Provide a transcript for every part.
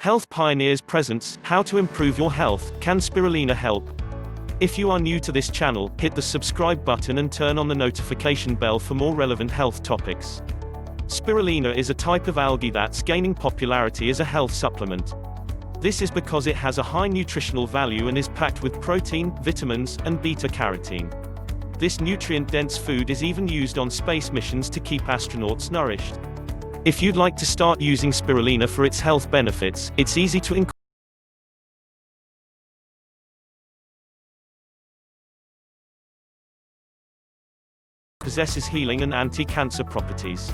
Health Pioneers presents How to Improve Your Health. Can Spirulina help? If you are new to this channel, hit the subscribe button and turn on the notification bell for more relevant health topics. Spirulina is a type of algae that's gaining popularity as a health supplement. This is because it has a high nutritional value and is packed with protein, vitamins, and beta-carotene. This nutrient-dense food is even used on space missions to keep astronauts nourished. If you'd like to start using spirulina for its health benefits, it's easy to possesses healing and anti-cancer properties.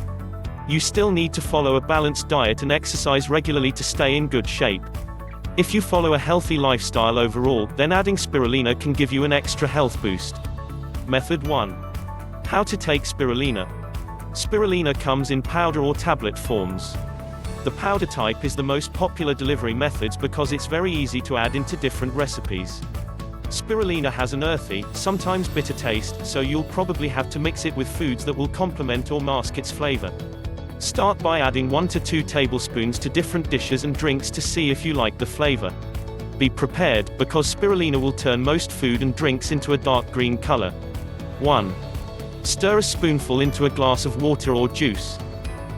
You still need to follow a balanced diet and exercise regularly to stay in good shape. If you follow a healthy lifestyle overall, then adding spirulina can give you an extra health boost. Method 1. How to take spirulina. Spirulina comes in powder or tablet forms. The powder type is the most popular delivery methods because it's very easy to add into different recipes. Spirulina has an earthy, sometimes bitter taste, so you'll probably have to mix it with foods that will complement or mask its flavor. Start by adding 1 to 2 tablespoons to different dishes and drinks to see if you like the flavor. Be prepared, because spirulina will turn most food and drinks into a dark green color. 1. Stir a spoonful into a glass of water or juice.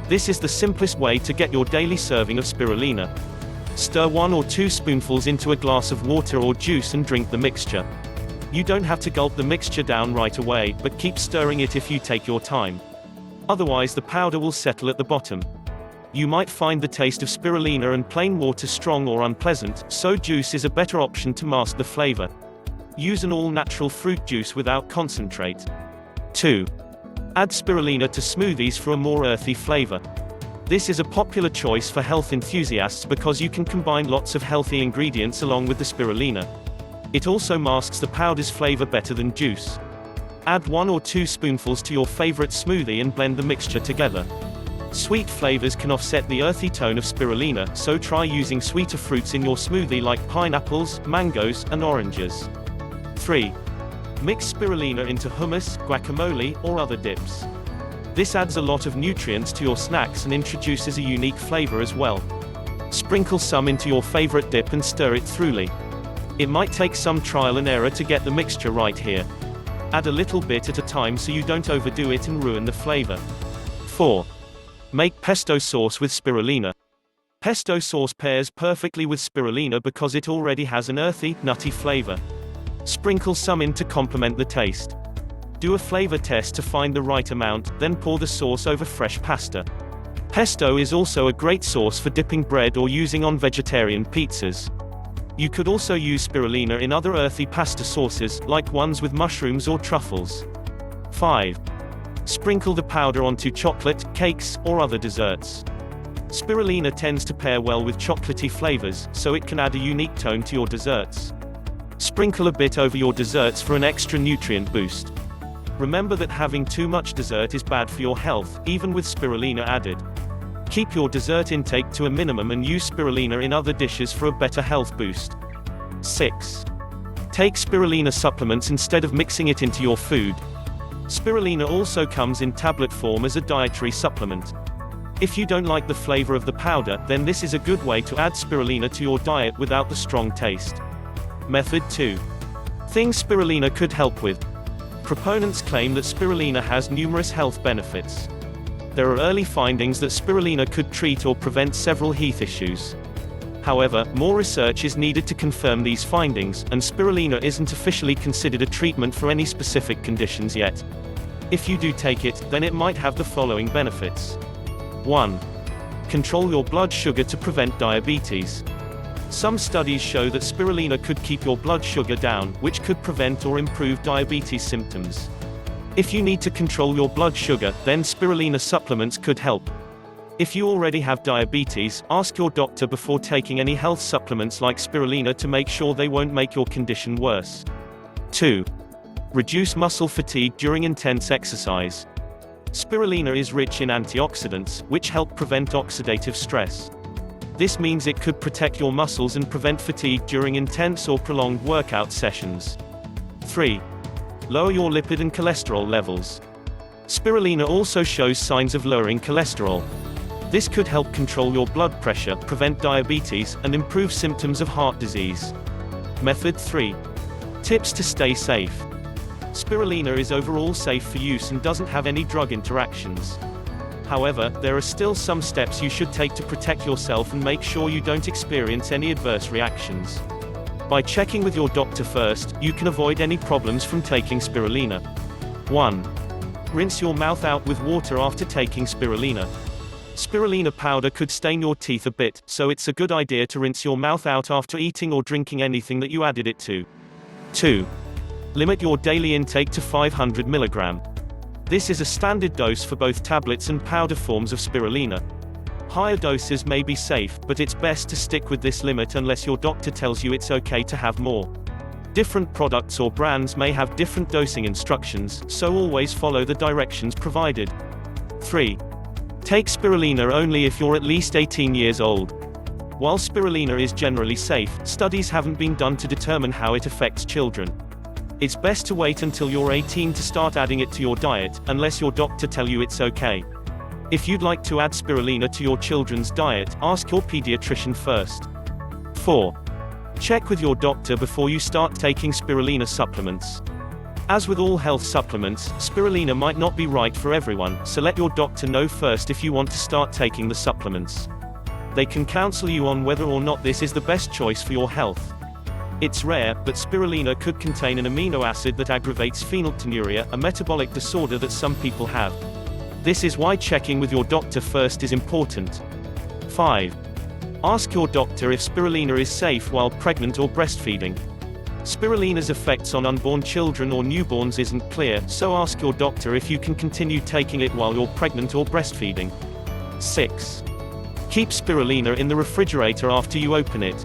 This is the simplest way to get your daily serving of spirulina. Stir 1 or 2 spoonfuls into a glass of water or juice and drink the mixture. You don't have to gulp the mixture down right away, but keep stirring it if you take your time. Otherwise the powder will settle at the bottom. You might find the taste of spirulina and plain water strong or unpleasant, so juice is a better option to mask the flavor. Use an all-natural fruit juice without concentrate. 2. Add spirulina to smoothies for a more earthy flavor. This is a popular choice for health enthusiasts because you can combine lots of healthy ingredients along with the spirulina. It also masks the powder's flavor better than juice. Add 1 or 2 spoonfuls to your favorite smoothie and blend the mixture together. Sweet flavors can offset the earthy tone of spirulina, so try using sweeter fruits in your smoothie like pineapples, mangoes, and oranges. 3. Mix spirulina into hummus, guacamole, or other dips. This adds a lot of nutrients to your snacks and introduces a unique flavor as well. Sprinkle some into your favorite dip and stir it thoroughly. It might take some trial and error to get the mixture right here. Add a little bit at a time so you don't overdo it and ruin the flavor. 4. Make pesto sauce with spirulina. Pesto sauce pairs perfectly with spirulina because it already has an earthy, nutty flavor. Sprinkle some in to complement the taste. Do a flavor test to find the right amount, then pour the sauce over fresh pasta. Pesto is also a great sauce for dipping bread or using on vegetarian pizzas. You could also use spirulina in other earthy pasta sauces, like ones with mushrooms or truffles. 5. Sprinkle the powder onto chocolate, cakes, or other desserts. Spirulina tends to pair well with chocolatey flavors, so it can add a unique tone to your desserts. Sprinkle a bit over your desserts for an extra nutrient boost. Remember that having too much dessert is bad for your health, even with spirulina added. Keep your dessert intake to a minimum and use spirulina in other dishes for a better health boost. 6. Take spirulina supplements instead of mixing it into your food. Spirulina also comes in tablet form as a dietary supplement. If you don't like the flavor of the powder, then this is a good way to add spirulina to your diet without the strong taste. Method 2. Things spirulina could help with. Proponents claim that spirulina has numerous health benefits. There are early findings that spirulina could treat or prevent several health issues. However, more research is needed to confirm these findings, and spirulina isn't officially considered a treatment for any specific conditions yet. If you do take it, then it might have the following benefits. 1. Control your blood sugar to prevent diabetes. Some studies show that spirulina could keep your blood sugar down, which could prevent or improve diabetes symptoms. If you need to control your blood sugar, then spirulina supplements could help. If you already have diabetes, ask your doctor before taking any health supplements like spirulina to make sure they won't make your condition worse. 2. Reduce muscle fatigue during intense exercise. Spirulina is rich in antioxidants, which help prevent oxidative stress. This means it could protect your muscles and prevent fatigue during intense or prolonged workout sessions. 3. Lower your lipid and cholesterol levels. Spirulina also shows signs of lowering cholesterol. This could help control your blood pressure, prevent diabetes, and improve symptoms of heart disease. Method 3. Tips to stay safe. Spirulina is overall safe for use and doesn't have any drug interactions. However, there are still some steps you should take to protect yourself and make sure you don't experience any adverse reactions. By checking with your doctor first, you can avoid any problems from taking spirulina. 1. Rinse your mouth out with water after taking spirulina. Spirulina powder could stain your teeth a bit, so it's a good idea to rinse your mouth out after eating or drinking anything that you added it to. 2. Limit your daily intake to 500 mg. This is a standard dose for both tablets and powder forms of spirulina. Higher doses may be safe, but it's best to stick with this limit unless your doctor tells you it's okay to have more. Different products or brands may have different dosing instructions, so always follow the directions provided. 3. Take spirulina only if you're at least 18 years old. While spirulina is generally safe, studies haven't been done to determine how it affects children. It's best to wait until you're 18 to start adding it to your diet, unless your doctor tells you it's okay. If you'd like to add spirulina to your children's diet, ask your pediatrician first. 4. Check with your doctor before you start taking spirulina supplements. As with all health supplements, spirulina might not be right for everyone, so let your doctor know first if you want to start taking the supplements. They can counsel you on whether or not this is the best choice for your health. It's rare, but spirulina could contain an amino acid that aggravates phenylketonuria, a metabolic disorder that some people have. This is why checking with your doctor first is important. 5. Ask your doctor if spirulina is safe while pregnant or breastfeeding. Spirulina's effects on unborn children or newborns isn't clear, so ask your doctor if you can continue taking it while you're pregnant or breastfeeding. 6. Keep spirulina in the refrigerator after you open it.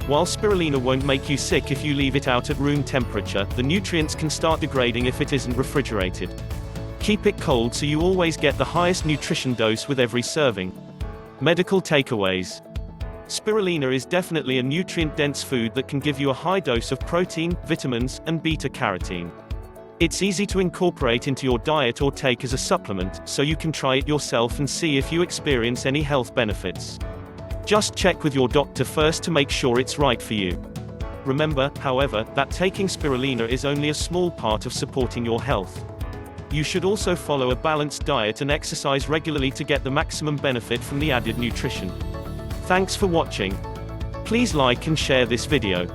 While spirulina won't make you sick if you leave it out at room temperature, the nutrients can start degrading if it isn't refrigerated. Keep it cold so you always get the highest nutrition dose with every serving. Medical takeaways. Spirulina is definitely a nutrient-dense food that can give you a high dose of protein, vitamins, and beta-carotene. It's easy to incorporate into your diet or take as a supplement, so you can try it yourself and see if you experience any health benefits. Just check with your doctor first to make sure it's right for you. Remember, however, that taking spirulina is only a small part of supporting your health. You should also follow a balanced diet and exercise regularly to get the maximum benefit from the added nutrition. Thanks for watching. Please like and share this video.